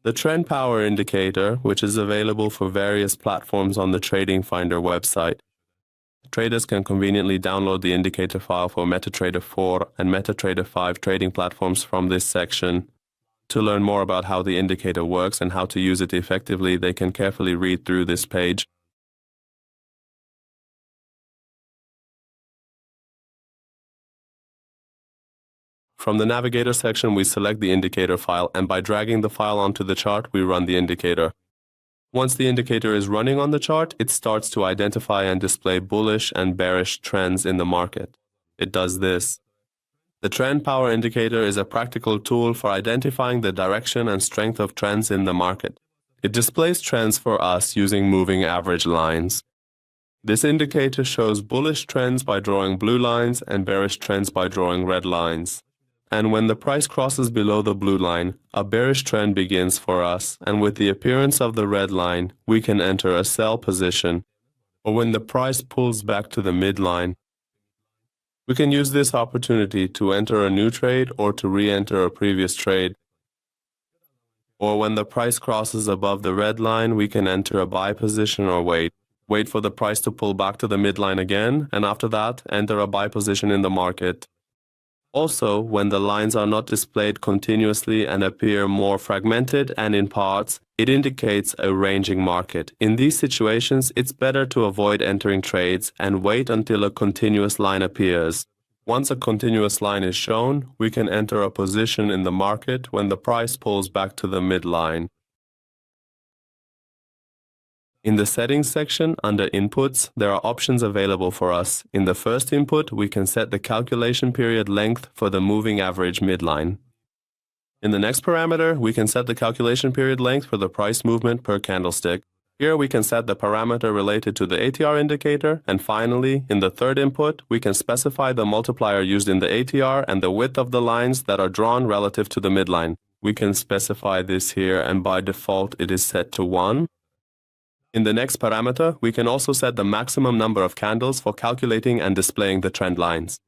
The Trend Power Indicator, which is available for various platforms on the TradingFinder website. Traders can conveniently download the indicator file for MetaTrader 4 and MetaTrader 5 trading platforms from this section. To learn more about how the indicator works and how to use it effectively, they can carefully read through this page. From the Navigator section, we select the indicator file, and by dragging the file onto the chart, we run the indicator. Once the indicator is running on the chart, it starts to identify and display bullish and bearish trends in the market. It does this. The Trend Power Indicator is a practical tool for identifying the direction and strength of trends in the market. It displays trends for us using moving average lines. This indicator shows bullish trends by drawing blue lines and bearish trends by drawing red lines. And when the price crosses below the blue line, a bearish trend begins for us, and with the appearance of the red line, we can enter a sell position. Or when the price pulls back to the midline, we can use this opportunity to enter a new trade or to re-enter a previous trade. Or when the price crosses above the red line, we can enter a buy position or wait for the price to pull back to the midline again, and after that, enter a buy position in the market. Also, when the lines are not displayed continuously and appear more fragmented and in parts, it indicates a ranging market. In these situations, it's better to avoid entering trades and wait until a continuous line appears. Once a continuous line is shown, we can enter a position in the market when the price pulls back to the midline. In the Settings section, under Inputs, there are options available for us. In the first input, we can set the calculation period length for the moving average midline. In the next parameter, we can set the calculation period length for the price movement per candlestick. Here we can set the parameter related to the ATR indicator, and finally, in the third input, we can specify the multiplier used in the ATR and the width of the lines that are drawn relative to the midline. We can specify this here, and by default it is set to 1. In the next parameter, we can also set the maximum number of candles for calculating and displaying the trend lines.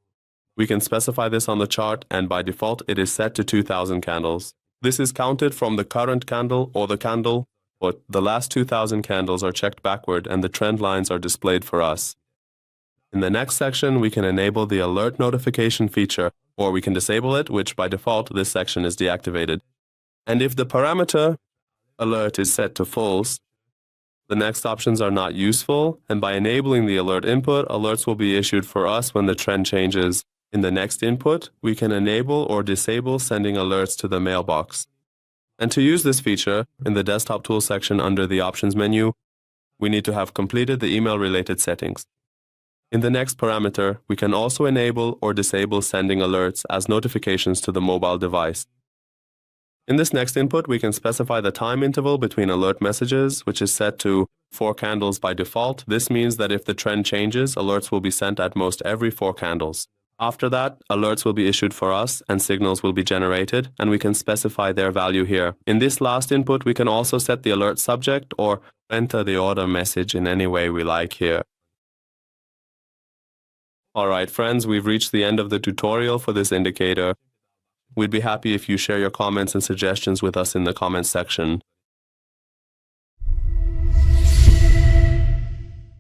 We can specify this on the chart, and by default it is set to 2000 candles. This is counted from the current candle or the candle, but the last 2000 candles are checked backward and the trend lines are displayed for us. In the next section, we can enable the alert notification feature, or we can disable it, which by default this section is deactivated. And if the parameter alert is set to false, the next options are not useful, and by enabling the alert input, alerts will be issued for us when the trend changes. In the next input, we can enable or disable sending alerts to the mailbox. And to use this feature, in the Desktop Tools section under the Options menu, we need to have completed the email-related settings. In the next parameter, we can also enable or disable sending alerts as notifications to the mobile device. In this next input, we can specify the time interval between alert messages, which is set to 4 candles by default. This means that if the trend changes, alerts will be sent at most every 4 candles. After that, alerts will be issued for us and signals will be generated, and we can specify their value here. In this last input, we can also set the alert subject or enter the order message in any way we like here. Alright friends, we've reached the end of the tutorial for this indicator. We'd be happy if you share your comments and suggestions with us in the comments section.